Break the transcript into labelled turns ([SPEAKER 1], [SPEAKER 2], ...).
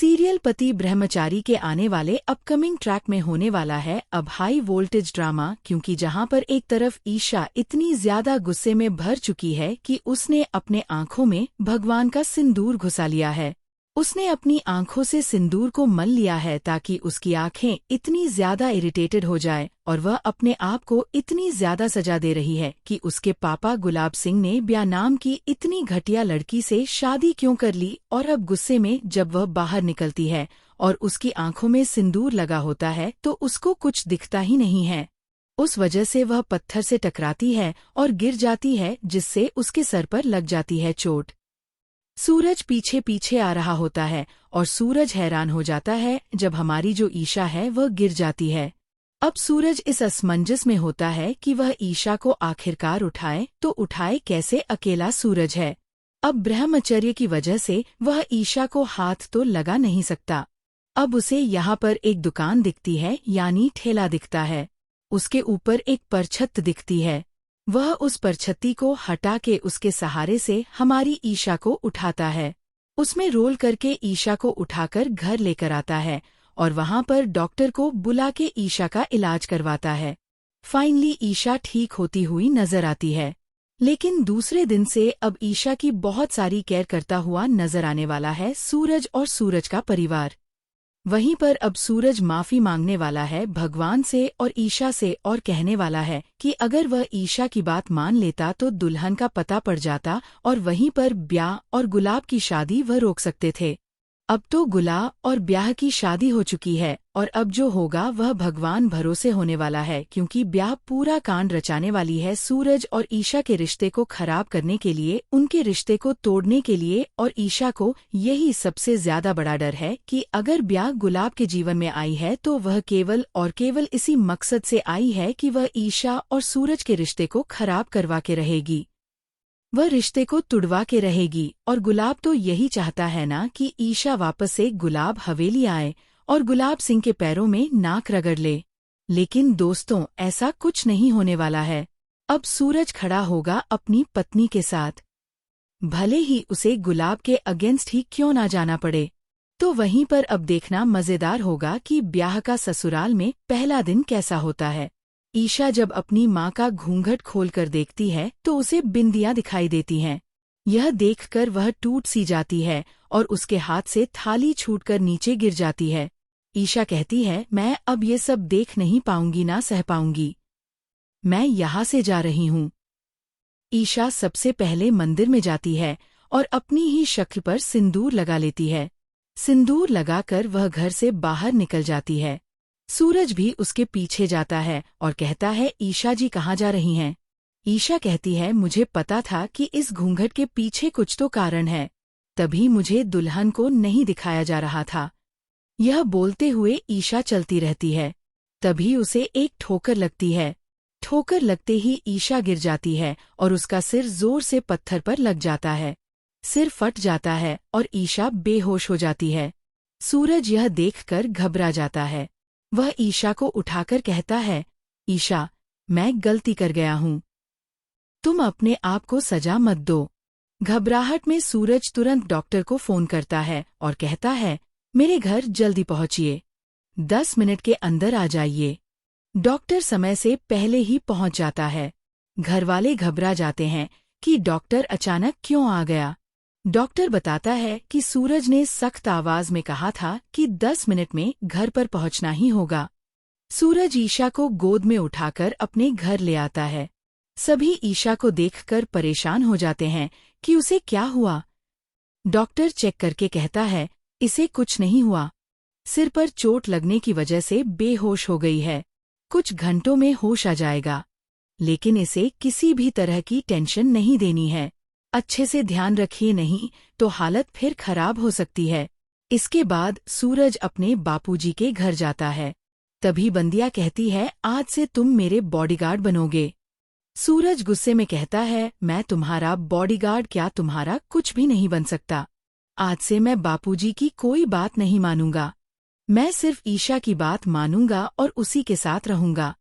[SPEAKER 1] Serial पति ब्रह्मचारी के आने वाले अपकमिंग ट्रैक में होने वाला है अब हाई वोल्टेज ड्रामा, क्योंकि जहां पर एक तरफ ईशा इतनी ज्यादा गुस्से में भर चुकी है कि उसने अपने आंखों में भगवान का सिंदूर घुसा लिया है। उसने अपनी आंखों से सिंदूर को मल लिया है ताकि उसकी आंखें इतनी ज्यादा इरिटेटेड हो जाए और वह अपने आप को इतनी ज्यादा सजा दे रही है कि उसके पापा गुलाब सिंह ने ब्या नाम की इतनी घटिया लड़की से शादी क्यों कर ली। और अब गुस्से में जब वह बाहर निकलती है और उसकी आंखों में सिंदूर लगा होता है तो उसको कुछ दिखता ही नहीं है। उस वजह से वह पत्थर से टकराती है और गिर जाती है, जिससे उसके सर पर लग जाती है चोट। सूरज पीछे पीछे आ रहा होता है और सूरज हैरान हो जाता है जब हमारी जो ईशा है वह गिर जाती है। अब सूरज इस असमंजस में होता है कि वह ईशा को आखिरकार उठाए तो उठाए कैसे, अकेला सूरज है। अब ब्रह्मचर्य की वजह से वह ईशा को हाथ तो लगा नहीं सकता। अब उसे यहाँ पर एक दुकान दिखती है, यानी ठेला दिखता है। उसके ऊपर एक परछत्त दिखती है। वह उस परछत्ती को हटा के उसके सहारे से हमारी ईशा को उठाता है। उसमें रोल करके ईशा को उठाकर घर लेकर आता है और वहां पर डॉक्टर को बुला के ईशा का इलाज करवाता है। फाइनली ईशा ठीक होती हुई नजर आती है। लेकिन दूसरे दिन से अब ईशा की बहुत सारी केयर करता हुआ नजर आने वाला है सूरज और सूरज का परिवार। वहीं पर अब सूरज माफी मांगने वाला है भगवान से और ईशा से और कहने वाला है कि अगर वह ईशा की बात मान लेता तो दुल्हन का पता पड़ जाता और वहीं पर ब्याह और गुलाब की शादी वह रोक सकते थे। अब तो गुलाब और ब्याह की शादी हो चुकी है और अब जो होगा वह भगवान भरोसे होने वाला है, क्योंकि ब्याह पूरा कांड रचाने वाली है सूरज और ईशा के रिश्ते को खराब करने के लिए, उनके रिश्ते को तोड़ने के लिए। और ईशा को यही सबसे ज्यादा बड़ा डर है कि अगर ब्याह गुलाब के जीवन में आई है तो वह केवल और केवल इसी मकसद से आई है कि वह ईशा और सूरज के रिश्ते को खराब करवा के रहेगी, वह रिश्ते को तुड़वा के रहेगी। और गुलाब तो यही चाहता है ना कि ईशा वापस से गुलाब हवेली आए और गुलाब सिंह के पैरों में नाक रगड़ ले। लेकिन दोस्तों, ऐसा कुछ नहीं होने वाला है। अब सूरज खड़ा होगा अपनी पत्नी के साथ, भले ही उसे गुलाब के अगेंस्ट ही क्यों ना जाना पड़े। तो वहीं पर अब देखना मजेदार होगा कि ब्याह का ससुराल में पहला दिन कैसा होता है। ईशा जब अपनी माँ का घूंघट खोलकर देखती है तो उसे बिंदियां दिखाई देती हैं। यह देखकर वह टूट सी जाती है और उसके हाथ से थाली छूटकर नीचे गिर जाती है। ईशा कहती है, मैं अब ये सब देख नहीं पाऊंगी, ना सह पाऊंगी, मैं यहाँ से जा रही हूँ। ईशा सबसे पहले मंदिर में जाती है और अपनी ही शक्ल पर सिंदूर लगा लेती है। सिंदूर लगाकर वह घर से बाहर निकल जाती है। सूरज भी उसके पीछे जाता है और कहता है, ईशा जी कहाँ जा रही हैं? ईशा कहती है, मुझे पता था कि इस घूंघट के पीछे कुछ तो कारण है, तभी मुझे दुल्हन को नहीं दिखाया जा रहा था। यह बोलते हुए ईशा चलती रहती है। तभी उसे एक ठोकर लगती है। ठोकर लगते ही ईशा गिर जाती है और उसका सिर जोर से पत्थर पर लग जाता है। सिर फट जाता है और ईशा बेहोश हो जाती है। सूरज यह देखकर घबरा जाता है। वह ईशा को उठाकर कहता है, ईशा, मैं गलती कर गया हूँ, तुम अपने आप को सजा मत दो। घबराहट में सूरज तुरंत डॉक्टर को फोन करता है और कहता है, मेरे घर जल्दी पहुंचिए, 10 मिनट के अंदर आ जाइए। डॉक्टर समय से पहले ही पहुंच जाता है। घरवाले घबरा जाते हैं कि डॉक्टर अचानक क्यों आ गया। डॉक्टर बताता है कि सूरज ने सख्त आवाज में कहा था कि 10 मिनट में घर पर पहुंचना ही होगा। सूरज ईशा को गोद में उठाकर अपने घर ले आता है। सभी ईशा को देखकर परेशान हो जाते हैं कि उसे क्या हुआ। डॉक्टर चेक करके कहता है, इसे कुछ नहीं हुआ, सिर पर चोट लगने की वजह से बेहोश हो गई है, कुछ घंटों में होश आ जाएगा, लेकिन इसे किसी भी तरह की टेंशन नहीं देनी है, अच्छे से ध्यान रखिए, नहीं तो हालत फिर खराब हो सकती है। इसके बाद सूरज अपने बापूजी के घर जाता है। तभी बंदिया कहती है, आज से तुम मेरे बॉडीगार्ड बनोगे। सूरज गुस्से में कहता है, मैं तुम्हारा बॉडीगार्ड क्या, तुम्हारा कुछ भी नहीं बन सकता। आज से मैं बापूजी की कोई बात नहीं मानूंगा, मैं सिर्फ ईशा की बात मानूंगा और उसी के साथ रहूंगा।